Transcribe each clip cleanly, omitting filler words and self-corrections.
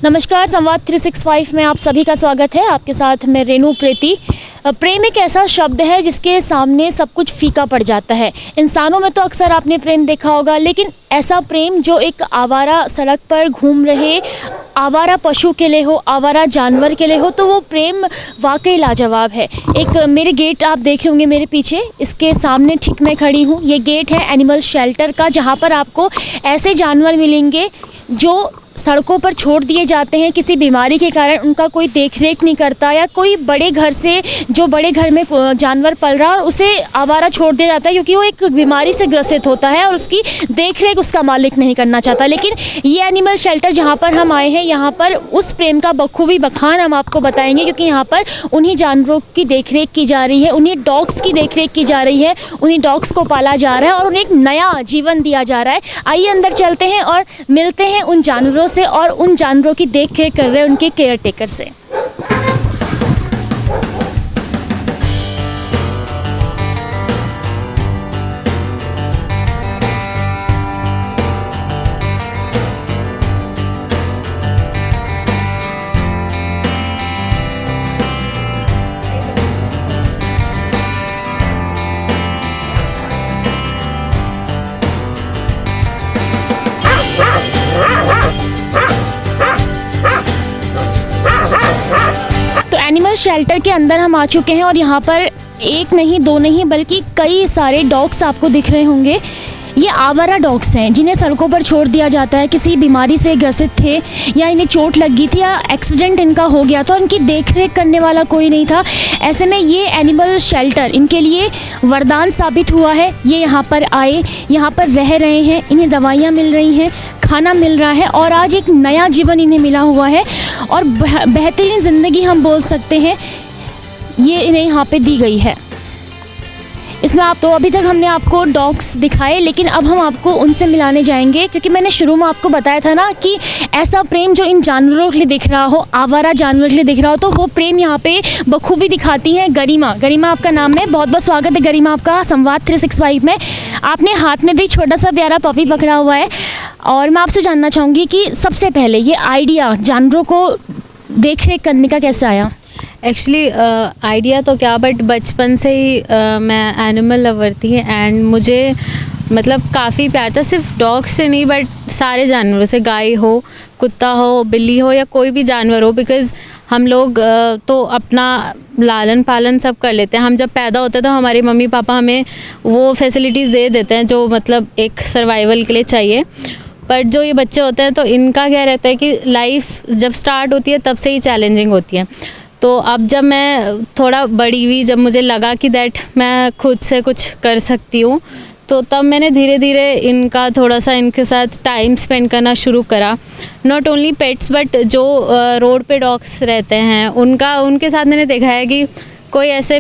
नमस्कार, संवाद 365 में आप सभी का स्वागत है। आपके साथ मैं रेनू प्रीति। प्रेम एक ऐसा शब्द है जिसके सामने सब कुछ फीका पड़ जाता है। इंसानों में तो अक्सर आपने प्रेम देखा होगा, लेकिन ऐसा प्रेम जो एक आवारा सड़क पर घूम रहे आवारा पशु के लिए हो, आवारा जानवर के लिए हो, तो वो प्रेम वाकई लाजवाब है। एक मेरे गेट आप देख रहे होंगे मेरे पीछे, इसके सामने ठीक मैं खड़ी हूँ। ये गेट है एनिमल शेल्टर का, जहाँ पर आपको ऐसे जानवर मिलेंगे जो सड़कों पर छोड़ दिए जाते हैं किसी बीमारी के कारण। उनका कोई देख रेख नहीं करता, या कोई बड़े घर से जो बड़े घर में जानवर पल रहा है और उसे आवारा छोड़ दिया जाता है क्योंकि वो एक बीमारी से ग्रसित होता है और उसकी देख रेख उसका मालिक नहीं करना चाहता। लेकिन ये एनिमल शेल्टर जहाँ पर हम आए हैं, यहाँ पर उस प्रेम का बखूबी बखान हम आपको बताएंगे, क्योंकि यहाँ पर उन्हीं जानवरों की देख रेख की जा रही है, उन्हीं डॉग्स की देख रेख की जा रही है, उन्हीं डॉग्स को पाला जा रहा है और उन्हें एक नया जीवन दिया जा रहा है। आइए अंदर चलते हैं और मिलते हैं उन जानवरों से और उन जानवरों की देख रेख कर रहे उनके केयर टेकर से। एनिमल शेल्टर के अंदर हम आ चुके हैं और यहाँ पर एक नहीं, दो नहीं, बल्कि कई सारे डॉग्स आपको दिख रहे होंगे। ये आवारा डॉग्स हैं जिन्हें सड़कों पर छोड़ दिया जाता है। किसी बीमारी से ग्रसित थे, या इन्हें चोट लग गई थी, या एक्सीडेंट इनका हो गया था, इनकी देख रेख करने वाला कोई नहीं था। ऐसे में ये एनिमल शेल्टर इनके लिए वरदान साबित हुआ है। ये यहाँ पर आए, यहाँ पर रह रहे हैं, इन्हें दवाइयाँ मिल रही हैं, खाना मिल रहा है और आज एक नया जीवन इन्हें मिला हुआ है और बेहतरीन ज़िंदगी हम बोल सकते हैं ये इन्हें यहाँ पे दी गई है। इसमें आप तो अभी तक हमने आपको डॉग्स दिखाए, लेकिन अब हम आपको उनसे मिलाने जाएंगे, क्योंकि मैंने शुरू में आपको बताया था ना कि ऐसा प्रेम जो इन जानवरों के लिए दिख रहा हो, आवारा जानवर के लिए दिख रहा हो, तो वो प्रेम यहाँ पे बखूबी दिखाती हैं गरिमा। गरिमा आपका नाम है, बहुत बहुत स्वागत है गरिमा आपका संवाद 365 में। आपने हाथ में भी छोटा सा प्यारा पपी पकड़ा हुआ है और मैं आपसे जानना चाहूँगी कि सबसे पहले ये आइडिया जानवरों को देख रेख करने का कैसे आया? एक्चुअली आइडिया तो क्या, बट बचपन से ही मैं एनिमल लवर थी एंड मुझे मतलब काफ़ी प्यार था, सिर्फ डॉग से नहीं बट सारे जानवरों से, गाय हो, कुत्ता हो, बिल्ली हो या कोई भी जानवर हो। बिकॉज़ हम लोग तो अपना लालन पालन सब कर लेते हैं। हम जब पैदा होते हैं तो हमारे मम्मी पापा हमें वो फैसिलिटीज़ दे देते हैं जो मतलब एक सर्वाइवल के लिए चाहिए। बट जो ये बच्चे होते हैं तो इनका क्या रहता है कि लाइफ जब स्टार्ट होती है तब से ही चैलेंजिंग होती है। तो अब जब मैं थोड़ा बड़ी हुई, जब मुझे लगा कि दैट मैं खुद से कुछ कर सकती हूँ, तो तब मैंने धीरे धीरे इनका थोड़ा सा इनके साथ टाइम स्पेंड करना शुरू करा। नॉट ओनली पेट्स बट जो रोड पे डॉग्स रहते हैं उनके साथ मैंने देखा है कि कोई ऐसे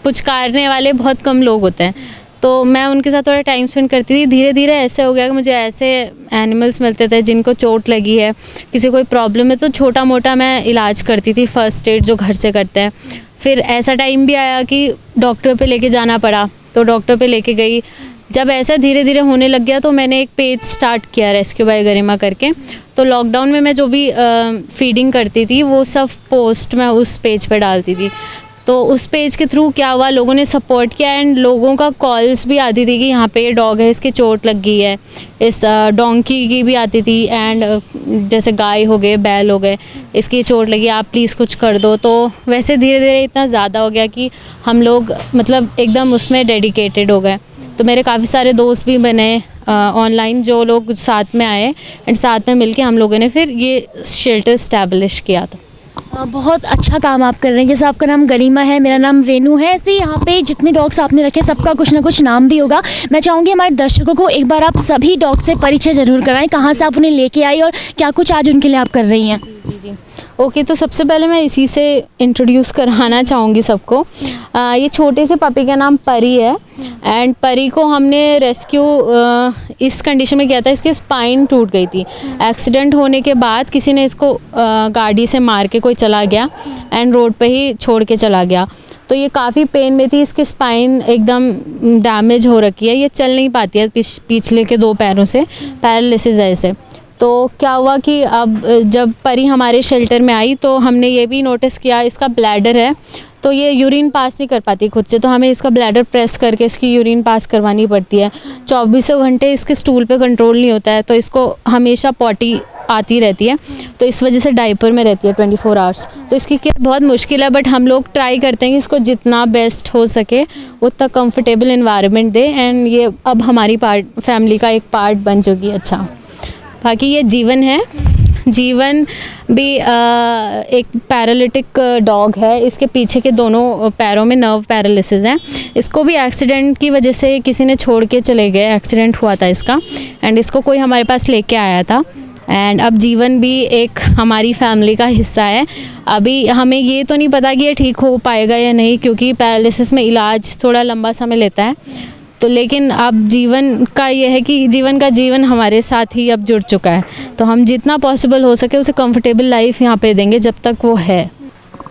पुचकारने वाले बहुत कम लोग होते हैं, तो मैं उनके साथ थोड़ा टाइम स्पेंड करती थी। धीरे धीरे ऐसे हो गया कि मुझे ऐसे एनिमल्स मिलते थे जिनको चोट लगी है, किसी कोई प्रॉब्लम है, तो छोटा मोटा मैं इलाज करती थी, फर्स्ट एड जो घर से करते हैं। फिर ऐसा टाइम भी आया कि डॉक्टर पे लेके जाना पड़ा, तो डॉक्टर पे लेके गई। जब ऐसा धीरे धीरे होने लग गया तो मैंने एक पेज स्टार्ट किया रेस्क्यू बाय गरिमा करके। तो लॉकडाउन में मैं जो भी फीडिंग करती थी वो सब पोस्ट मैं उस पेज पे डालती थी। तो उस पेज के थ्रू क्या हुआ, लोगों ने सपोर्ट किया एंड लोगों का कॉल्स भी आती थी कि यहाँ पे ये डॉग है, इसकी चोट लग गई है। इस डोंकी की भी आती थी एंड जैसे गाय हो गए, बैल हो गए, इसकी चोट लगी, आप प्लीज़ कुछ कर दो। तो वैसे धीरे धीरे इतना ज़्यादा हो गया कि हम लोग मतलब एकदम उसमें डेडिकेटेड हो गए। तो मेरे काफ़ी सारे दोस्त भी बने ऑनलाइन, जो लोग साथ में आए एंड साथ में मिलके हम लोगों ने फिर ये शेल्टर इस्टेब्लिश किया था। बहुत अच्छा काम आप कर रहे हैं। जैसे आपका नाम गरिमा है, मेरा नाम रेनू है, ऐसे यहाँ पे जितने डॉग्स आपने रखे सबका कुछ ना कुछ नाम भी होगा। मैं चाहूँगी हमारे दर्शकों को एक बार आप सभी डॉग से परिचय ज़रूर कराएं, कहाँ से आप उन्हें लेके आई और क्या कुछ आज उनके लिए आप कर रही हैं। जी ओके, तो सबसे पहले मैं इसी से इंट्रोड्यूस कराना चाहूँगी सबको। ये छोटे से पपी का नाम परी है एंड परी को हमने रेस्क्यू इस कंडीशन में किया था, इसकी स्पाइन टूट गई थी। एक्सीडेंट होने के बाद किसी ने इसको गाड़ी से मार के कोई चला गया एंड रोड पे ही छोड़ के चला गया। तो ये काफ़ी पेन में थी, इसकी स्पाइन एकदम डैमेज हो रखी है, ये चल नहीं पाती है पिछले के 2 पैरों से, पैरालिसिस है इसे। तो क्या हुआ कि अब जब परी हमारे शेल्टर में आई तो हमने ये भी नोटिस किया, इसका ब्लैडर है तो ये यूरिन पास नहीं कर पाती खुद से, तो हमें इसका ब्लैडर प्रेस करके इसकी यूरिन पास करवानी पड़ती है। 24 घंटे इसके स्टूल पे कंट्रोल नहीं होता है, तो इसको हमेशा पॉटी आती रहती है, तो इस वजह से डायपर में रहती है 24 आवर्स। तो इसकी केयर बहुत मुश्किल है, बट हम लोग ट्राई करते हैं कि इसको जितना बेस्ट हो सके उतना कंफर्टेबल इन्वायरमेंट दे, एंड ये अब हमारी फैमिली का एक पार्ट बन चुकी है। अच्छा, बाकी ये जीवन है। जीवन भी एक पैरालिटिक डॉग है, इसके पीछे के दोनों पैरों में नर्व पैरालिसिस है। इसको भी एक्सीडेंट की वजह से किसी ने छोड़ के चले गए, एक्सीडेंट हुआ था इसका, एंड इसको कोई हमारे पास लेके आया था। एंड अब जीवन भी एक हमारी फैमिली का हिस्सा है। अभी हमें ये तो नहीं पता कि ये ठीक हो पाएगा या नहीं, क्योंकि पैरालिसिस में इलाज थोड़ा लंबा समय लेता है। तो लेकिन अब जीवन का ये है कि जीवन का जीवन हमारे साथ ही अब जुड़ चुका है, तो हम जितना पॉसिबल हो सके उसे कंफर्टेबल लाइफ यहाँ पे देंगे जब तक वो है।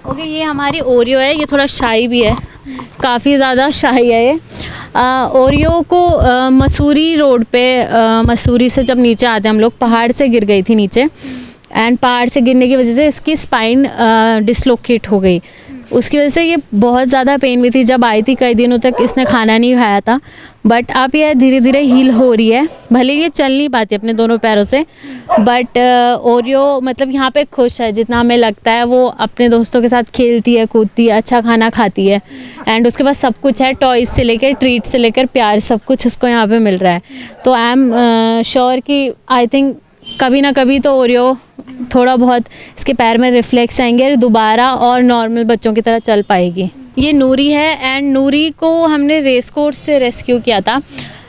ओके, ये हमारी ओरियो है, ये थोड़ा शाई भी है, काफ़ी ज़्यादा शाई है ये। ओरियो को मसूरी रोड पे, मसूरी से जब नीचे आते हम लोग, पहाड़ से गिर गई थी नीचे, एंड पहाड़ से गिरने की वजह से इसकी स्पाइन डिसलोकेट हो गई। उसकी वजह से ये बहुत ज़्यादा पेन में थी। जब आई थी कई दिनों तक इसने खाना नहीं खाया था, बट अब ये धीरे धीरे हील हो रही है। भले ये चल नहीं पाती अपने दोनों पैरों से, बट ओरियो मतलब यहाँ पे खुश है, जितना हमें लगता है। वो अपने दोस्तों के साथ खेलती है, कूदती है, अच्छा खाना खाती है, एंड उसके पास सब कुछ है, टॉयज़ से लेकर ट्रीट से लेकर प्यार, सब कुछ उसको यहाँ पे मिल रहा है। तो आई एम श्योर कि आई थिंक कभी ना कभी तो ओरियो थोड़ा बहुत इसके पैर में रिफ्लेक्स आएंगे दोबारा, और नॉर्मल बच्चों की तरह चल पाएगी। ये नूरी है, एंड नूरी को हमने रेस कोर्स से रेस्क्यू किया था।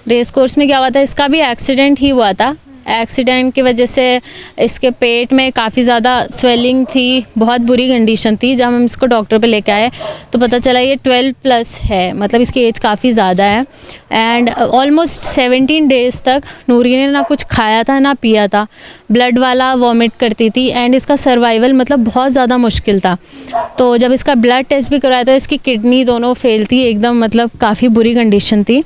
रेस कोर्स में क्या हुआ था, इसका भी एक्सीडेंट ही हुआ था। एक्सीडेंट की वजह से इसके पेट में काफ़ी ज़्यादा स्वेलिंग थी, बहुत बुरी कंडीशन थी। जब हम इसको डॉक्टर पे लेके आए तो पता चला ये 12+ है, मतलब इसकी एज काफ़ी ज़्यादा है। एंड ऑलमोस्ट 17 डेज़ तक नूरी ने ना कुछ खाया था ना पिया था, ब्लड वाला वॉमिट करती थी, एंड इसका सर्वाइवल मतलब बहुत ज़्यादा मुश्किल था। तो जब इसका ब्लड टेस्ट भी कराया था, इसकी किडनी दोनों फेल थी एकदम, मतलब काफ़ी बुरी कंडीशन थी।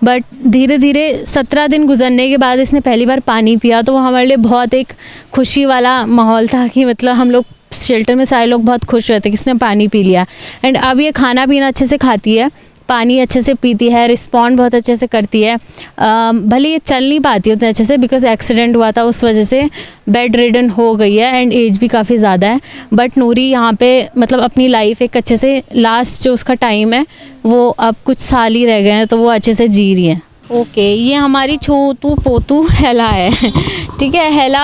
बट धीरे धीरे 17 दिन गुजरने के बाद इसने पहली बार पानी पिया, तो वो हमारे लिए बहुत एक खुशी वाला माहौल था कि मतलब हम लोग शेल्टर में सारे लोग बहुत खुश रहते कि इसने पानी पी लिया। एंड अब ये खाना पीना अच्छे से खाती है, पानी अच्छे से पीती है, रिस्पॉन्ड बहुत अच्छे से करती है। भले ये चल नहीं पाती उतने अच्छे से, बिकॉज एक्सीडेंट हुआ था, उस वजह से बेड रिडन हो गई है, एंड एज भी काफ़ी ज़्यादा है। बट नूरी यहाँ पे मतलब अपनी लाइफ एक अच्छे से, लास्ट जो उसका टाइम है वो अब कुछ साल ही रह गए हैं, तो वो अच्छे से जी रही है। ओके, ये हमारी छोटू पोतू हेला है। ठीक है, हेला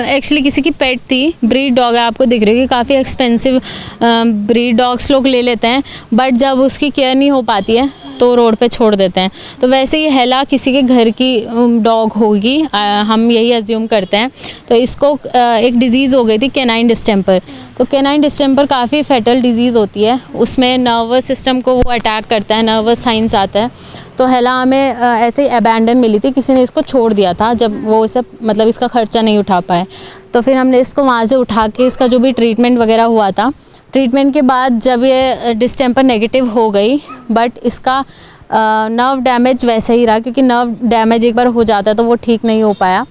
एक्चुअली किसी की पेट थी, ब्रीड डॉग है, आपको दिख रही है, काफ़ी एक्सपेंसिव ब्रीड डॉग्स लोग ले लेते हैं, बट जब उसकी केयर नहीं हो पाती है तो रोड पे छोड़ देते हैं। तो वैसे ये हेला किसी के घर की डॉग होगी, हम यही अज्यूम करते हैं। तो इसको एक डिज़ीज़ हो गई थी, कैनाइन डिस्टेंपर। तो कैनाइन डिस्टेंपर काफ़ी फैटल डिजीज़ होती है, उसमें नर्वस सिस्टम को वो अटैक करता है, नर्वस साइंस आता है। तो हेला हमें ऐसे ही अबैंडन मिली थी, किसी ने इसको छोड़ दिया था जब वो इसे मतलब इसका ख़र्चा नहीं उठा पाए। तो फिर हमने इसको वहाँ से उठा के इसका जो भी ट्रीटमेंट वगैरह हुआ था, ट्रीटमेंट के बाद जब ये डिस्टेंपर नेगेटिव हो गई, बट इसका नर्व डैमेज वैसे ही रहा, क्योंकि नर्व डैमेज एक बार हो जाता है तो वो ठीक नहीं हो पाया।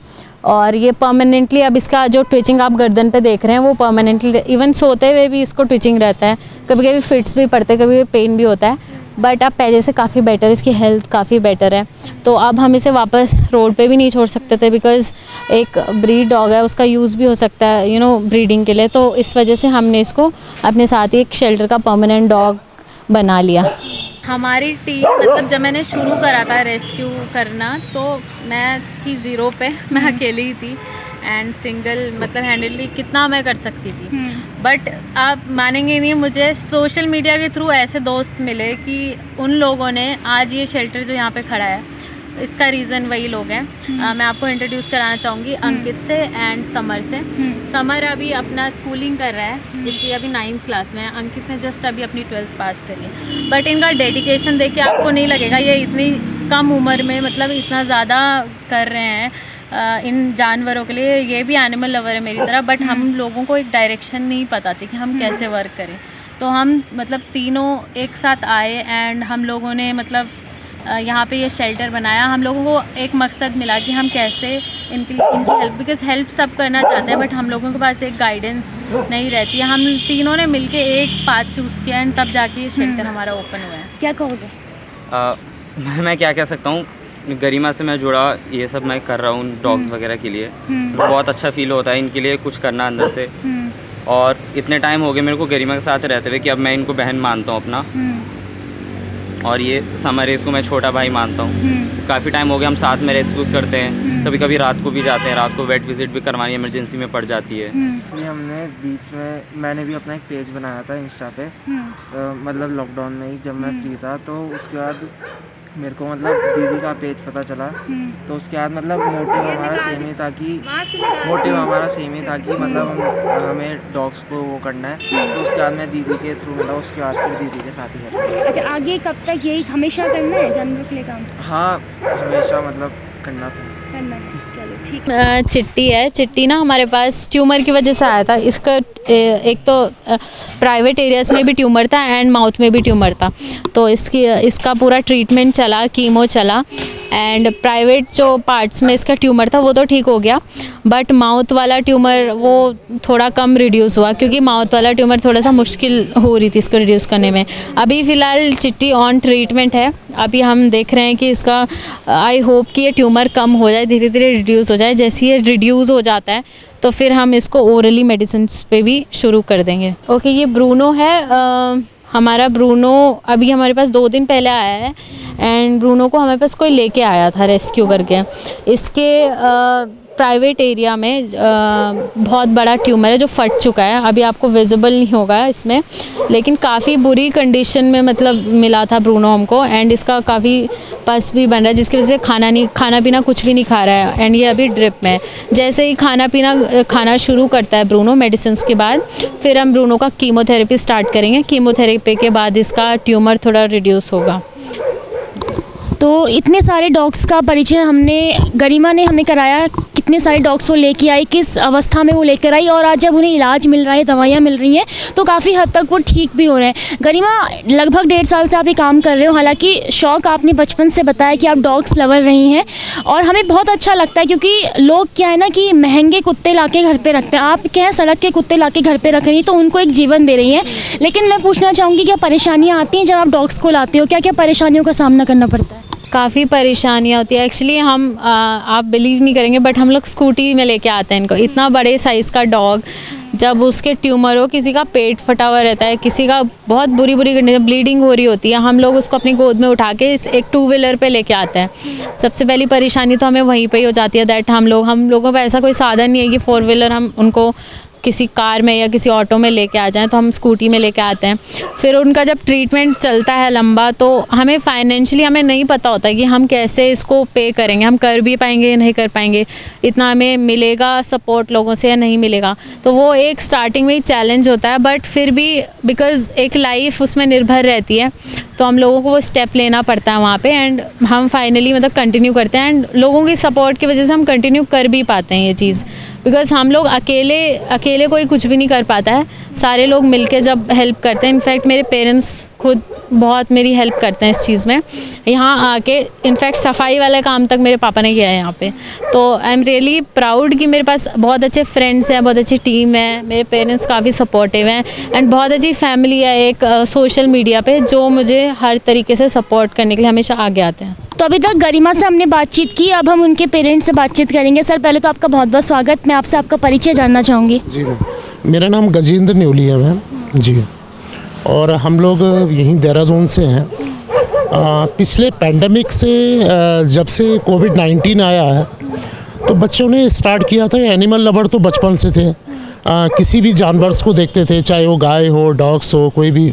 और ये परमानेंटली अब इसका जो ट्विचिंग आप गर्दन पे देख रहे हैं वो परमानेंटली, इवन सोते हुए भी इसको ट्विचिंग रहता है, कभी कभी फिट्स भी पड़ते हैं, कभी पेन भी होता है। बट अब पहले से काफ़ी बेटर, इसकी हेल्थ काफ़ी बेटर है। तो अब हम इसे वापस रोड पे भी नहीं छोड़ सकते थे, बिकॉज़ एक ब्रीड डॉग है, उसका यूज़ भी हो सकता है ब्रीडिंग के लिए। तो इस वजह से हमने इसको अपने साथ ही एक शेल्टर का परमानेंट डॉग बना लिया। हमारी टीम मतलब जब मैंने शुरू करा था रेस्क्यू करना, तो मैं थी 0 पे, मैं अकेली ही थी, एंड सिंगल मतलब हैंडली कितना मैं कर सकती थी। बट आप मानेंगे नहीं, मुझे सोशल मीडिया के थ्रू ऐसे दोस्त मिले कि उन लोगों ने आज ये शेल्टर जो यहाँ पे खड़ा है, इसका रीज़न वही लोग हैं। मैं आपको इंट्रोड्यूस कराना चाहूँगी अंकित से एंड समर से। समर अभी अपना स्कूलिंग कर रहा है, इसलिए अभी 9th क्लास में है। अंकित ने जस्ट अभी अपनी 12th पास करी है। बट इनका डेडिकेशन देख के आपको नहीं लगेगा ये इतनी कम उम्र में मतलब इतना ज़्यादा कर रहे हैं इन जानवरों के लिए। ये भी एनिमल लवर है मेरी तरह, बट हम लोगों को एक डायरेक्शन नहीं पता थी कि हम कैसे वर्क करें। तो हम मतलब तीनों एक साथ आए एंड हम लोगों ने मतलब यहाँ पे ये शेल्टर बनाया। हम लोगों को एक मकसद मिला कि हम कैसे इनकी हेल्प, बिकॉज हेल्प सब करना चाहते हैं बट हम लोगों के पास एक गाइडेंस नहीं रहती है। हम तीनों ने मिलके एक पाथ चूज़ किया एंड तब जाके ये शेल्टर हमारा ओपन हुआ है। क्या कहोगे? मैं क्या कह सकता हूँ, गरिमा से मैं जुड़ा, ये सब मैं कर रहा हूँ डॉग्स वगैरह के लिए। बहुत अच्छा फील होता है इनके लिए कुछ करना अंदर से। और इतने टाइम हो गए मेरे को गरिमा के साथ रहते हुए कि अब मैं इनको बहन मानता हूँ अपना। और ये समर रेस को मैं छोटा भाई मानता हूँ। काफ़ी टाइम हो गया हम साथ में रेस्क्यूज़ करते हैं, कभी कभी रात को भी जाते हैं, रात को वेट विजिट भी करवानी इमरजेंसी में पड़ जाती है। ये हमने बीच में, मैंने भी अपना एक पेज बनाया था इंस्टा पे, मतलब लॉकडाउन में ही जब मैं फ्री था, तो उसके बाद मेरे को मतलब दीदी का पेज पता चला। तो उसके बाद मतलब मोटिव हमारा सेम ही था कि मतलब हमें डॉग्स को वो करना है। तो उसके बाद मैं दीदी के थ्रू मिला, उसके बाद फिर दीदी के साथ ही करना। अच्छा, आगे कब तक यही हमेशा करना है जानवरों के लिए काम? हाँ, हमेशा मतलब करना है। चलो ठीक। चिट्टी है। चिट्टी ना हमारे पास ट्यूमर की वजह से आया था। इसका एक तो प्राइवेट एरियाज़ में भी ट्यूमर था एंड माउथ में भी ट्यूमर था। तो इसका पूरा ट्रीटमेंट चला, कीमो चला एंड प्राइवेट जो पार्ट्स में इसका ट्यूमर था वो तो ठीक हो गया, बट माउथ वाला ट्यूमर वो थोड़ा कम रिड्यूस हुआ, क्योंकि माउथ वाला ट्यूमर थोड़ा सा मुश्किल हो रही थी इसको रिड्यूस करने में। अभी फ़िलहाल चिट्टी ऑन ट्रीटमेंट है। अभी हम देख रहे हैं कि इसका आई होप कि ये ट्यूमर कम हो जाए, धीरे धीरे रिड्यूस हो जाए। जैसे ये रिड्यूस हो जाता है तो फिर हम इसको ओरली मेडिसिन पे भी शुरू कर देंगे। ओके, ये ब्रूनो है। हमारा ब्रूनो अभी हमारे पास 2 दिन पहले आया है एंड ब्रूनो को हमारे पास कोई लेके आया था रेस्क्यू करके। इसके प्राइवेट एरिया में बहुत बड़ा ट्यूमर है जो फट चुका है। अभी आपको विजिबल नहीं होगा इसमें, लेकिन काफ़ी बुरी कंडीशन में मतलब मिला था ब्रूनो हमको एंड इसका काफ़ी पस भी बन रहा है, जिसकी वजह से खाना पीना कुछ भी नहीं खा रहा है एंड ये अभी ड्रिप में। जैसे ही खाना शुरू करता है ब्रूनो मेडिसिन के बाद, फिर हम ब्रूनो का कीमोथेरेपी स्टार्ट करेंगे। कीमोथेरेपी के बाद इसका ट्यूमर थोड़ा रिड्यूस होगा। तो इतने सारे डॉग्स का परिचय गरिमा ने हमें कराया। कितने सारे डॉग्स वो लेके आई, किस अवस्था में वो लेकर आई, और आज जब उन्हें इलाज मिल रहा है, दवाइयाँ मिल रही हैं, तो काफ़ी हद तक वो ठीक भी हो रहे हैं। गरिमा, लगभग 1.5 साल से आप ये काम कर रहे हो। हालांकि शौक़ आपने बचपन से बताया कि आप डॉग्स लवर रही हैं, और हमें बहुत अच्छा लगता है क्योंकि लोग क्या है ना कि महंगे कुत्ते ला के घर पर रखते हैं। आप क्या है, सड़क के कुत्ते ला के घर पर रख रही हैं, तो उनको एक जीवन दे रही हैं। लेकिन मैं पूछना चाहूँगी, क्या परेशानियाँ आती हैं जब आप डॉग्स को लाते हो? क्या क्या परेशानियों का सामना करना पड़ता है? काफ़ी परेशानियाँ होती है। एक्चुअली आप बिलीव नहीं करेंगे बट हम लोग स्कूटी में लेके आते हैं इनको। इतना बड़े साइज़ का डॉग, जब उसके ट्यूमर हो, किसी का पेट फटा हुआ रहता है, किसी का बहुत बुरी कंडीशन, ब्लीडिंग हो रही होती है, हम लोग उसको अपनी गोद में उठा के एक 2 व्हीलर पे लेके आते हैं। सबसे पहली परेशानी तो हमें वहीं पे ही हो जाती है दैट हम लोगों पर ऐसा कोई साधन नहीं है कि 4 व्हीलर हम उनको किसी कार में या किसी ऑटो में लेके आ जाएं, तो हम स्कूटी में लेके आते हैं। फिर उनका जब ट्रीटमेंट चलता है लंबा, तो हमें फाइनेंशियली हमें नहीं पता होता है कि हम कैसे इसको पे करेंगे, हम कर भी पाएंगे या नहीं कर पाएंगे, इतना हमें मिलेगा सपोर्ट लोगों से या नहीं मिलेगा। तो वो एक स्टार्टिंग में ही चैलेंज होता है, बट फिर भी बिकॉज़ एक लाइफ उसमें निर्भर रहती है, तो हम लोगों को वो स्टेप लेना पड़ता है वहाँ पे एंड हम फाइनली मतलब कंटिन्यू करते हैं एंड लोगों की सपोर्ट की वजह से हम कंटिन्यू कर भी पाते हैं ये चीज़। बिकॉज़ हम लोग अकेले कोई कुछ भी नहीं कर पाता है, सारे लोग मिलके जब हेल्प करते हैं। इनफैक्ट मेरे पेरेंट्स खुद बहुत मेरी हेल्प करते हैं इस चीज़ में। यहाँ आके इनफैक्ट सफाई वाला काम तक मेरे पापा ने किया है यहाँ पे। तो आई एम रियली प्राउड कि मेरे पास बहुत अच्छे फ्रेंड्स हैं, बहुत अच्छी टीम है, मेरे पेरेंट्स काफ़ी सपोर्टिव हैं एंड बहुत अच्छी फैमिली है एक सोशल मीडिया पे, जो मुझे हर तरीके से सपोर्ट करने के लिए हमेशा आगे आते हैं। तो अभी तक गरिमा से हमने बातचीत की, अब हम उनके पेरेंट्स से बातचीत करेंगे। सर, पहले तो आपका बहुत बहुत स्वागत। मैं आपसे आपका परिचय जानना चाहूँगी। जी मैम, मेरा नाम गजेंद्र न्योली है मैम जी, और हम लोग यहीं देहरादून से हैं। पिछले पैंडमिक से जब से कोविड-19 आया है, तो बच्चों ने स्टार्ट किया था। एनिमल लवर तो बचपन से थे, किसी भी जानवर को देखते थे, चाहे वो गाय हो, डॉग्स हो, कोई भी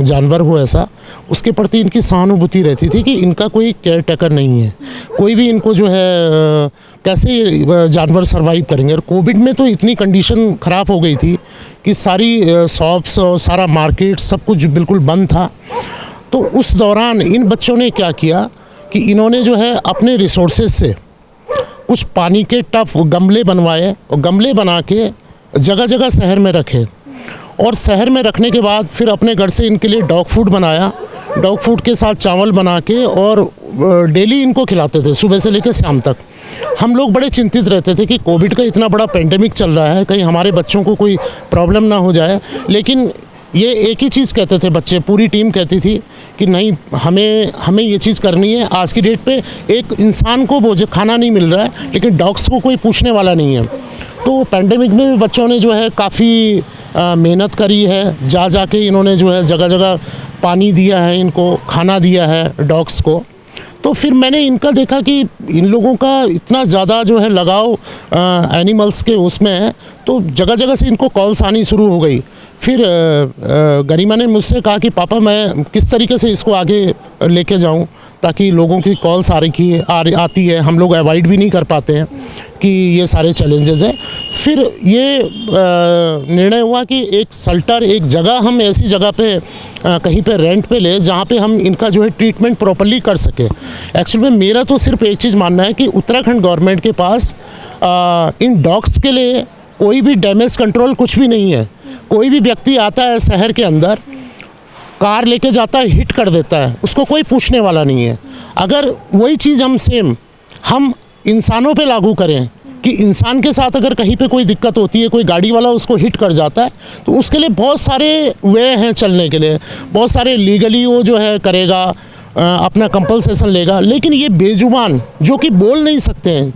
जानवर हो, ऐसा उसके प्रति इनकी सहानुभूति रहती थी कि इनका कोई केयर टेकर नहीं है, कोई भी इनको जो है कैसे जानवर सरवाइव करेंगे। और कोविड में तो इतनी कंडीशन ख़राब हो गई थी कि सारी शॉप्स और सारा मार्केट सब कुछ बिल्कुल बंद था। तो उस दौरान इन बच्चों ने क्या किया कि इन्होंने जो है अपने रिसोर्सेज से कुछ पानी के टफ गमले बनवाए और गमले बना के जगह जगह शहर में रखे और शहर में रखने के बाद फिर अपने घर से इनके लिए डॉग फूड बनाया। डॉग फूड के साथ चावल बना के और डेली इनको खिलाते थे सुबह से लेकर शाम तक। हम लोग बड़े चिंतित रहते थे कि कोविड का इतना बड़ा पेंडेमिक चल रहा है, कहीं हमारे बच्चों को कोई प्रॉब्लम ना हो जाए। लेकिन ये एक ही चीज़ कहते थे बच्चे, पूरी टीम कहती थी कि नहीं, हमें ये चीज़ करनी है। आज की डेट पे एक इंसान को वो जो खाना नहीं मिल रहा है, लेकिन डॉग्स को कोई पूछने वाला नहीं है। तो पैंडेमिक में भी बच्चों ने जो है काफ़ी मेहनत करी है। जा के इन्होंने जो है जगह जगह पानी दिया है, इनको खाना दिया है डॉग्स को। तो फिर मैंने इनका देखा कि इन लोगों का इतना ज़्यादा जो है लगाव एनिमल्स के उसमें है, तो जगह जगह से इनको कॉल्स आनी शुरू हो गई। फिर गरिमा ने मुझसे कहा कि पापा मैं किस तरीके से इसको आगे लेके जाऊं ताकि लोगों की कॉल्स आती है, हम लोग अवॉइड भी नहीं कर पाते हैं कि ये सारे चैलेंजेस हैं। फिर ये निर्णय हुआ कि एक शेल्टर, एक जगह हम ऐसी जगह पे कहीं पे रेंट पे ले जहाँ पे हम इनका जो है ट्रीटमेंट प्रॉपर्ली कर सके। एक्चुअली में मेरा तो सिर्फ एक चीज़ मानना है कि उत्तराखंड गवर्नमेंट के पास इन डॉग्स के लिए कोई भी डैमेज कंट्रोल कुछ भी नहीं है। कोई भी व्यक्ति आता है शहर के अंदर, कार लेके जाता है, हिट कर देता है, उसको कोई पूछने वाला नहीं है। अगर वही चीज़ हम इंसानों पे लागू करें कि इंसान के साथ अगर कहीं पे कोई दिक्कत होती है, कोई गाड़ी वाला उसको हिट कर जाता है, तो उसके लिए बहुत सारे वे हैं चलने के लिए, बहुत सारे लीगली वो जो है करेगा, अपना कंपल्सेशन लेगा। लेकिन ये बेजुबान जो कि बोल नहीं सकते हैं,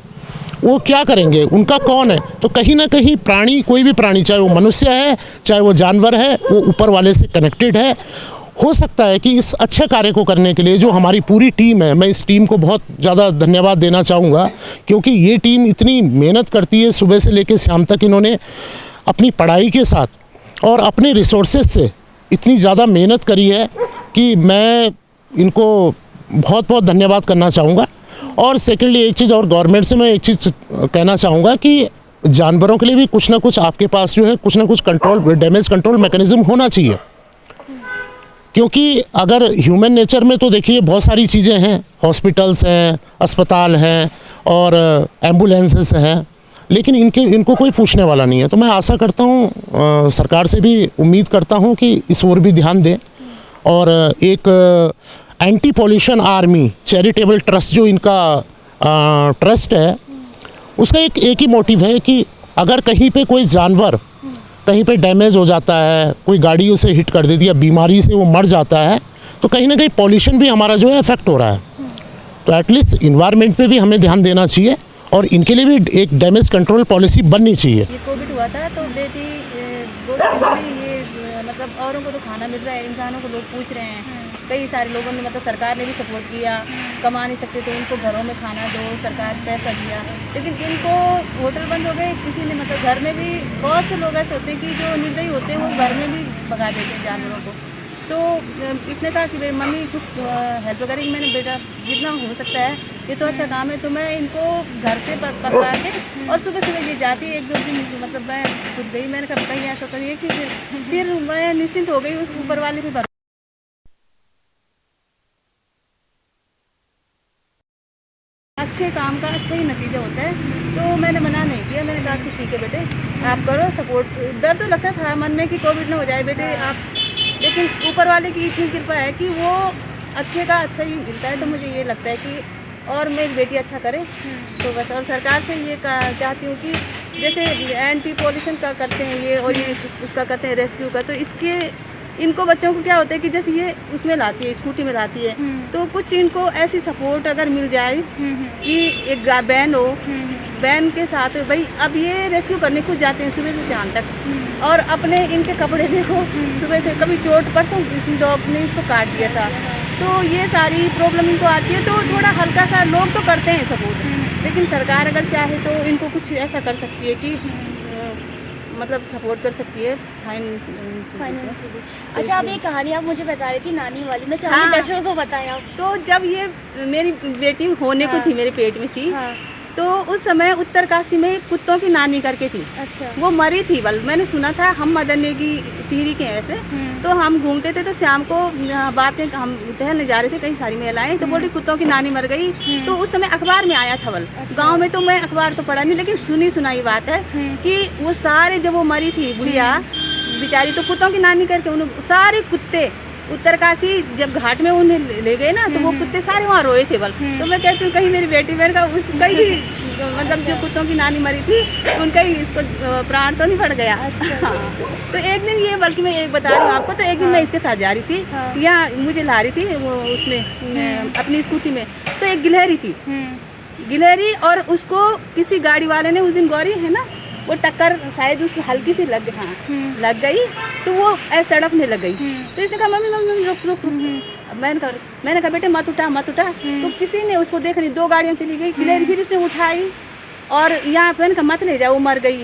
वो क्या करेंगे, उनका कौन है? तो कहीं ना कहीं प्राणी, कोई भी प्राणी, चाहे वो मनुष्य है चाहे वो जानवर है, वो ऊपर वाले से कनेक्टेड है। हो सकता है कि इस अच्छे कार्य को करने के लिए जो हमारी पूरी टीम है, मैं इस टीम को बहुत ज़्यादा धन्यवाद देना चाहूँगा, क्योंकि ये टीम इतनी मेहनत करती है सुबह से लेकर शाम तक। इन्होंने अपनी पढ़ाई के साथ और अपने रिसोर्सेज से इतनी ज़्यादा मेहनत करी है कि मैं इनको बहुत बहुत धन्यवाद करना चाहूँगा। और सेकेंडली एक चीज़ और, गवर्नमेंट से मैं एक चीज़ कहना चाहूँगा कि जानवरों के लिए भी कुछ ना कुछ आपके पास जो है कुछ ना कुछ कंट्रोल, डैमेज कंट्रोल मैकेनिज़्म होना चाहिए। क्योंकि अगर ह्यूमन नेचर में तो देखिए बहुत सारी चीज़ें हैं, हॉस्पिटल्स हैं, अस्पताल हैं और एम्बुलेंसेस हैं, लेकिन इनको कोई पूछने वाला नहीं है। तो मैं आशा करता हूँ, सरकार से भी उम्मीद करता हूँ कि इस ओर भी ध्यान दें। और एक anti pollution army charitable trust जो इनका ट्रस्ट है, उसका एक ही मोटिव है कि अगर कहीं पे कोई जानवर कहीं पे डैमेज हो जाता है, कोई गाड़ी उसे हिट कर देती है, बीमारी से वो मर जाता है, तो कहीं ना कहीं पॉल्यूशन भी हमारा जो है इफेक्ट हो रहा है। तो एटलीस्ट इन्वायरमेंट पे भी हमें ध्यान देना चाहिए और इनके लिए भी एक डैमेज कंट्रोल पॉलिसी बननी चाहिए। ये कोविड हुआ था तो बेटी ये मतलब औरों को तो खाना मिल रहा है, इंसानों को लोग पूछ रहे हैं। कई सारे लोगों ने, मतलब सरकार ने भी सपोर्ट किया, कमा नहीं सकते थे इनको घरों में खाना दो, सरकार पैसा दिया। लेकिन इनको होटल बंद हो गए, किसी ने मतलब घर में भी बहुत से लोग ऐसे होते हैं कि जो निर्दयी होते हैं वो घर में भी भगा देते हैं जानवरों को। तो इसने कहा कि मेरी मम्मी कुछ हेल्प करेगी। मैंने बेटा जितना हो सकता है, ये तो अच्छा काम है, तो मैं इनको घर से पकड़ा के और सुबह सुबह ये जाती है। 1-2 दिन मतलब मैं खुद गई, मैंने कहा बताइए ऐसा करिए कि फिर मैं निश्चिंत हो गई उस ऊपर वाले पे। अच्छे काम का अच्छा ही नतीजा होता है, तो मैंने मना नहीं किया। मैंने कहा कि ठीक है बेटे आप करो सपोर्ट। डर तो लगता था मन में कि कोविड ना हो जाए बेटे आप, लेकिन ऊपर वाले की इतनी कृपा है कि वो अच्छे का अच्छा ही मिलता है। तो मुझे ये लगता है कि और मेरी बेटी अच्छा करे तो बस। और सरकार से ये चाहती हूँ कि जैसे एंटी पॉल्यूशन का करते हैं ये, और ये उसका करते हैं रेस्क्यू का, तो इसके इनको बच्चों को क्या होता है कि जैसे ये उसमें लाती है, स्कूटी में लाती है, तो कुछ इनको ऐसी सपोर्ट अगर मिल जाए कि एक वैन हो, वैन के साथ भाई अब ये रेस्क्यू करने खुद जाते हैं सुबह से शाम तक, और अपने इनके कपड़े देखो सुबह से, कभी चोट, परसों डॉग ने इसको काट दिया था, तो ये सारी प्रॉब्लम इनको आती है। तो थोड़ा हल्का सा लोग तो करते हैं सपोर्ट, लेकिन सरकार अगर चाहे तो इनको कुछ ऐसा कर सकती है कि मतलब सपोर्ट कर सकती है फाइनेंशियली। अच्छा, आप ये कहानी आप मुझे बता रही थी नानी वाली, मैं चाहूँगी दर्शकों को बताएं आप। तो जब ये मेरी बेटी होने को थी, मेरे पेट में थी, तो उस समय उत्तरकाशी में कुत्तों की नानी करके थी। अच्छा। वो मरी थी। मैंने सुना था, हम मदन की टिहरी के हैं वैसे, तो हम घूमते थे तो शाम को बातें, हम टहलने जा रहे थे, कई सारी महिलाएं, तो बोली कुत्तों की नानी मर गई। तो उस समय अखबार में आया था वल। अच्छा। गाँव में तो मैं अखबार तो पढ़ा नहीं, लेकिन सुनी सुनाई बात है कि वो सारे जब वो मरी थी बुढ़िया, बेचारी तो कुत्तों की नानी करके उन्हें सारे कुत्ते उत्तरकाशी जब घाट में उन्हें ले गए ना, तो वो कुत्ते सारे वहाँ रोए थे। तो मैं कहती हूँ कहीं मेरी बेटी बहन का उसका ही मतलब जो कुत्तों की नानी मरी थी उनका ही इसको प्राण तो नहीं पड़ गया। हाँ। तो एक दिन ये, बल्कि मैं एक बता रही हूँ आपको, तो एक दिन मैं इसके साथ जा रही थी, या मुझे ला रही थी वो उसमें अपनी स्कूटी में, तो एक गिलहरी थी, गिलहरी, और उसको किसी गाड़ी वाले ने उस दिन, गौरी है ना, वो टक्कर शायद उस हल्की सी लग गई, तो वो ऐसे तड़पने लग गई। तो इसने कहा मम्मी मम्मी रुक रुक रुक। मैंने कहा बेटे मत उठा मत उठा। तो किसी ने उसको देखा नहीं, 2 गाड़ियाँ चली गई, गिलहरी फिर उसने उठाई और यहाँ पे मैंने कहा मत ले जाओ, वो मर गई।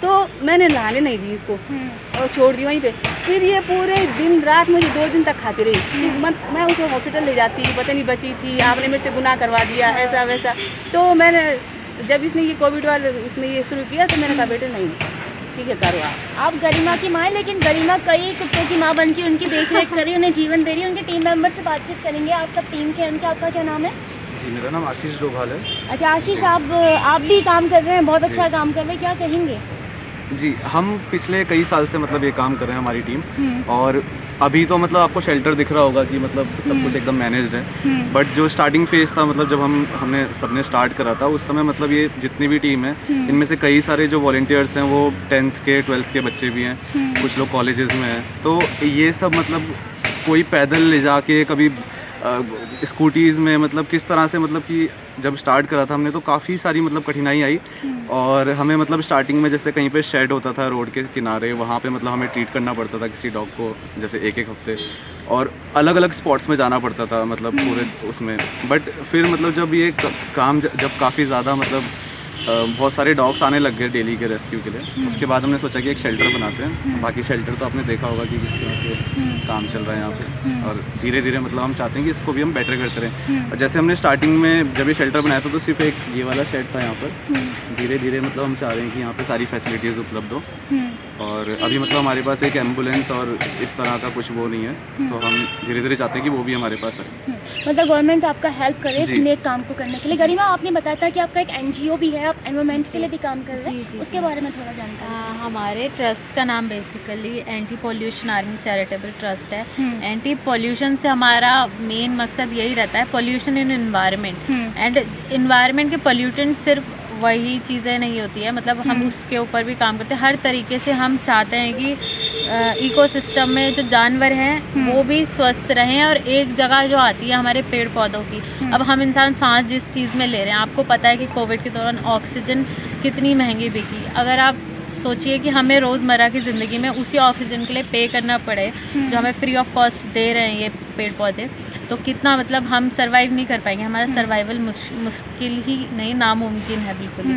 तो मैंने नहाने नहीं दी इसको और छोड़ दी वहीं पे। फिर ये पूरे दिन रात मुझे 2 दिन तक खाती रही। मैं उसे हॉस्पिटल ले जाती, पता नहीं बची थी, आपने मेरे से गुनाह करवा दिया, ऐसा वैसा। तो मैंने जब इसने ये कोविड वाले उसमें ये शुरू किया, तो मैंने कहा बेटे नहीं, ठीक है करो आप गरिमा की माँ हैं, लेकिन गरिमा कई कुत्तों की माँ बनकर उनकी देखरेख कर रही है, उन्हें जीवन दे रही है। उनके टीम मेंबर से बातचीत करेंगे। आप सब टीम के हैं, आपका क्या नाम है? जी, मेरा नाम आशीष डोभाल है। अच्छा आशीष, आप भी काम कर रहे हैं, बहुत अच्छा काम कर रहे हैं, क्या कहेंगे? जी, हम पिछले कई साल से मतलब ये काम कर रहे हैं हमारी टीम, और अभी तो मतलब आपको शेल्टर दिख रहा होगा कि मतलब सब कुछ एकदम मैनेज्ड है। बट जो स्टार्टिंग फेज था, मतलब जब हमने सबने स्टार्ट करा था, उस समय मतलब ये जितनी भी टीम है, इनमें से कई सारे जो वॉलंटियर्स हैं वो 10th के 12th के बच्चे भी हैं, कुछ लोग कॉलेजेस में हैं। तो ये सब मतलब कोई पैदल ले जाके, कभी स्कूटीज़ में, मतलब किस तरह से, मतलब कि जब स्टार्ट करा था हमने तो काफ़ी सारी मतलब कठिनाई आई। और हमें मतलब स्टार्टिंग में जैसे कहीं पे शेड होता था रोड के किनारे, वहाँ पे मतलब हमें ट्रीट करना पड़ता था किसी डॉग को, जैसे एक हफ्ते, और अलग अलग स्पॉट्स में जाना पड़ता था मतलब पूरे उसमें। बट फिर मतलब जब ये काम जब काफ़ी ज़्यादा मतलब बहुत सारे डॉग्स आने लग गए डेली के रेस्क्यू के लिए, उसके बाद हमने सोचा कि एक शेल्टर बनाते हैं। बाकी शेल्टर तो आपने देखा होगा कि किस तरह से काम चल रहा है यहाँ पे, और धीरे धीरे मतलब हम चाहते हैं कि इसको भी हम बेटर करते रहें। और जैसे हमने स्टार्टिंग में जब ये शेल्टर बनाया था, तो सिर्फ एक ये वाला शेड था यहाँ पर। धीरे धीरे मतलब हम चाह रहे हैं कि यहाँ पे सारी फैसिलिटीज़ उपलब्ध हो, और अभी मतलब हमारे पास एक एम्बुलेंस और इस तरह का कुछ वो नहीं है, तो हम धीरे धीरे चाहते हैं कि वो भी हमारे पास है। मतलब गवर्नमेंट आपका हेल्प करे इस नेक काम को करने के लिए। गरिमा, आपने बताया था कि आपका एक NGO भी है, आप एनवायरमेंट के लिए भी काम कर रहे हैं, उसके बारे में थोड़ा जानकारी। हमारे ट्रस्ट का नाम basically anti pollution army charitable trust है। एंटी पॉल्यूशन से हमारा मेन मकसद यही रहता है, pollution in environment. And environment के पॉल्यूटेंट सिर्फ वही चीज़ें नहीं होती है, मतलब हम उसके ऊपर भी काम करते हैं। हर तरीके से हम चाहते हैं कि इकोसिस्टम में जो जानवर हैं वो भी स्वस्थ रहें, और एक जगह जो आती है हमारे पेड़ पौधों की। अब हम इंसान सांस जिस चीज़ में ले रहे हैं, आपको पता है कि कोविड के दौरान ऑक्सीजन कितनी महंगी बिकी। अगर आप सोचिए कि हमें रोज़मर्रा की ज़िंदगी में उसी ऑक्सीजन के लिए पे करना पड़े जो हमें फ्री ऑफ कॉस्ट दे रहे हैं ये पेड़ पौधे, तो कितना मतलब हम सर्वाइव नहीं कर पाएंगे। हमारा सर्वाइवल मुश्किल ही नहीं, नामुमकिन है बिल्कुल ही।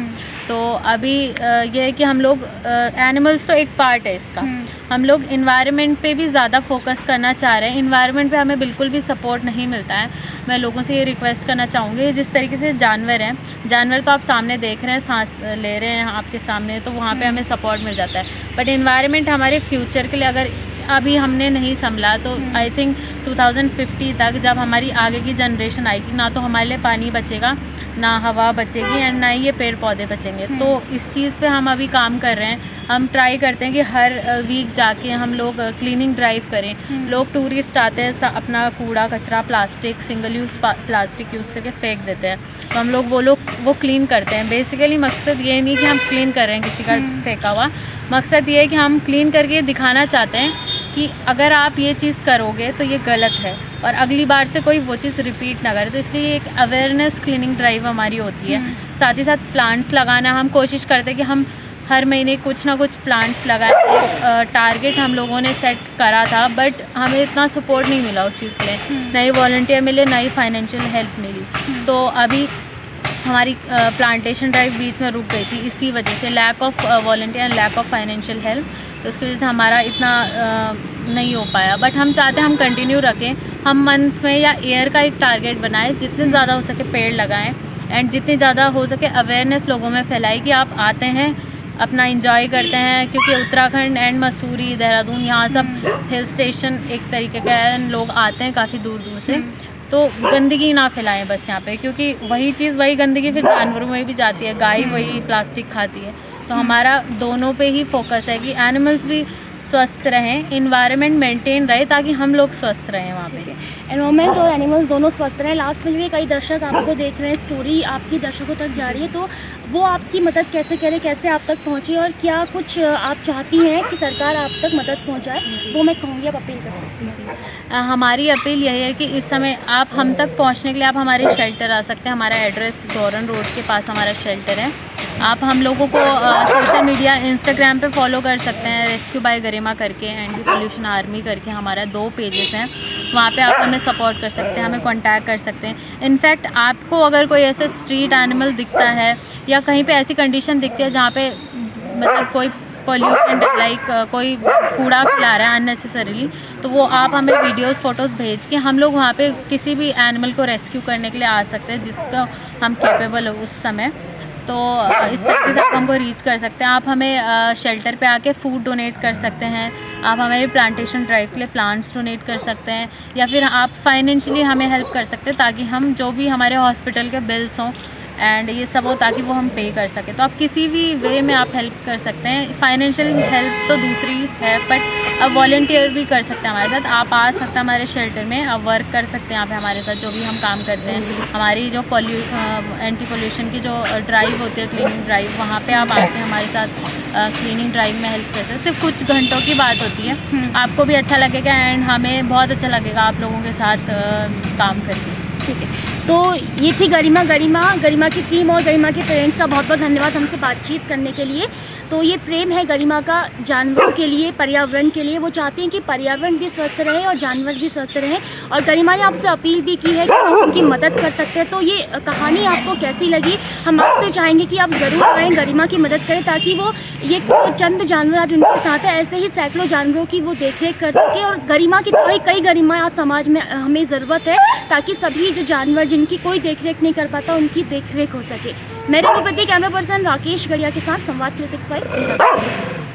तो अभी ये है कि हम लोग एनिमल्स तो एक पार्ट है इसका, हम लोग इन्वायरमेंट पे भी ज़्यादा फोकस करना चाह रहे हैं। इन्वायरमेंट पे हमें बिल्कुल भी सपोर्ट नहीं मिलता है। मैं लोगों से ये रिक्वेस्ट करना चाहूँगी, जिस तरीके से जानवर हैं, जानवर तो आप सामने देख रहे हैं, सांस ले रहे हैं आपके सामने, तो वहाँ पे हमें सपोर्ट मिल जाता है। बट इन्वायरमेंट हमारे फ्यूचर के लिए अगर अभी हमने नहीं संभला, तो आई थिंक 2050 तक जब हमारी आगे की जनरेशन आएगी, ना तो हमारे लिए पानी बचेगा, ना हवा बचेगी, एंड ना ही ये पेड़ पौधे बचेंगे। तो इस चीज़ पे हम अभी काम कर रहे हैं। हम ट्राई करते हैं कि हर वीक जाके हम लोग क्लीनिंग ड्राइव करें। लोग टूरिस्ट आते हैं, अपना कूड़ा कचरा, plastic, single use plastic use करके फेंक देते हैं, तो हम लोग वो क्लीन करते हैं। बेसिकली मकसद ये नहीं कि हम क्लीन कर रहे हैं किसी का फेंका हुआ, मकसद ये है कि हम क्लीन करके दिखाना चाहते हैं कि अगर आप ये चीज़ करोगे तो ये गलत है, और अगली बार से कोई वो चीज़ रिपीट ना करे। तो इसलिए एक अवेयरनेस क्लीनिंग ड्राइव हमारी होती है। साथ ही साथ प्लांट्स लगाना, हम कोशिश करते हैं कि हम हर महीने कुछ ना कुछ प्लांट्स लगाएं। एक टारगेट हम लोगों ने सेट करा था, बट हमें इतना सपोर्ट नहीं मिला उस चीज़ के लिए, ना ही वॉलंटियर मिले, ना ही फाइनेंशियल हेल्प मिली। तो अभी हमारी प्लांटेशन ड्राइव बीच में रुक गई थी इसी वजह से, lack of volunteer, lack of financial help. तो उसकी वजह से हमारा इतना नहीं हो पाया। बट हम चाहते हैं हम कंटिन्यू रखें, हम मंथ में या ईयर का एक टारगेट बनाएं, जितने ज़्यादा हो सके पेड़ लगाएं, एंड जितने ज़्यादा हो सके अवेयरनेस लोगों में फैलाएं कि आप आते हैं, अपना एंजॉय करते हैं। क्योंकि उत्तराखंड एंड मसूरी, देहरादून, यहाँ सब हिल स्टेशन एक तरीके का है, लोग आते हैं काफ़ी दूर दूर से। तो गंदगी ना फैलाएं बस यहाँ पे, क्योंकि वही चीज़, वही गंदगी फिर जानवरों में भी जाती है। गाय वही प्लास्टिक खाती है। तो हमारा दोनों पे ही फोकस है कि एनिमल्स भी स्वस्थ रहें, इन्वायरमेंट मेंटेन रहे ताकि हम लोग स्वस्थ रहें वहाँ पे। एनवायरमेंट और एनिमल्स दोनों स्वस्थ रहें। लास्ट में भी कई दर्शक आपको देख रहे हैं, स्टोरी आपकी दर्शकों तक जा रही है, तो वो आपकी मदद कैसे करें, कैसे आप तक पहुँचे, और क्या कुछ आप चाहती हैं कि सरकार आप तक मदद पहुँचाए, वो मैं कहूँगी आप अपील कर सकती हैं। हमारी अपील यही है कि इस समय आप हम तक पहुंचने के लिए आप हमारे शेल्टर आ सकते हैं। हमारा एड्रेस गौरन रोड के पास हमारा शेल्टर है। आप हम लोगों को सोशल मीडिया इंस्टाग्राम पे फॉलो कर सकते हैं, रेस्क्यू बाय गरिमा करके, एंटी पोल्यूशन आर्मी करके हमारा 2 पेजेस हैं। वहाँ पे आप हमें सपोर्ट कर सकते हैं, हमें कांटेक्ट कर सकते हैं। इनफैक्ट आपको अगर कोई ऐसे स्ट्रीट एनिमल दिखता है या कहीं पे ऐसी कंडीशन दिखती है जहाँ पे मतलब कोई पॉल्यूटेंट लाइक कोई कूड़ा खिला रहा है अननेसेसरीली, तो वो आप हमें वीडियोस फोटोज़ भेज के हम लोग वहाँ पे किसी भी एनिमल को रेस्क्यू करने के लिए आ सकते हैं जिसका हम कैपेबल हो उस समय। तो इस तरीके से आप हमको रीच कर सकते हैं। आप हमें शेल्टर पे आके फूड डोनेट कर सकते हैं, आप हमारे प्लांटेशन ड्राइव के लिए प्लांट्स डोनेट कर सकते हैं, या फिर आप फाइनेंशियली हमें हेल्प कर सकते हैं ताकि हम जो भी हमारे हॉस्पिटल के बिल्स हों एंड ये सब हो ताकि वो हम पे कर सकें। तो आप किसी भी वे में आप हेल्प कर सकते हैं। फाइनेंशियल हेल्प तो दूसरी है, बट अब वॉलंटियर भी कर सकते हैं हमारे साथ। आप आ सकते हैं हमारे शेल्टर में, आप वर्क कर सकते हैं यहाँ पे हमारे साथ, जो भी हम काम करते हैं। हमारी जो एंटी पोल्यूशन की जो ड्राइव होती है, क्लीनिंग ड्राइव, वहाँ पे आप आके हमारे साथ क्लीनिंग ड्राइव में हेल्प कर सकते हैं। सिर्फ कुछ घंटों की बात होती है, आपको भी अच्छा लगेगा एंड हमें बहुत अच्छा लगेगा आप लोगों के साथ काम करके। ठीक है, तो ये थी गरिमा की टीम और गरिमा के पेरेंट्स का बहुत बहुत धन्यवाद हमसे बातचीत करने के लिए। तो ये प्रेम है गरिमा का जानवरों के लिए, पर्यावरण के लिए। वो चाहती हैं कि पर्यावरण भी स्वस्थ रहे और जानवर भी स्वस्थ रहें, और गरिमा ने आपसे अपील भी की है कि आप उनकी मदद कर सकते हैं। तो ये कहानी आपको कैसी लगी, हम आपसे चाहेंगे कि आप ज़रूर आएँ, गरिमा की मदद करें, ताकि वो ये चंद जानवर आज उनके साथ है, ऐसे ही सैकड़ों जानवरों की वो देखरेख कर सके। और गरिमा की कई गरिमाएँ आज समाज में हमें ज़रूरत है, ताकि सभी जो जानवर जिनकी कोई देखरेख नहीं कर पाता उनकी देखरेख हो सके। मेरे प्रति कैमरा पर्सन राकेश गढ़िया के साथ संवाद 365।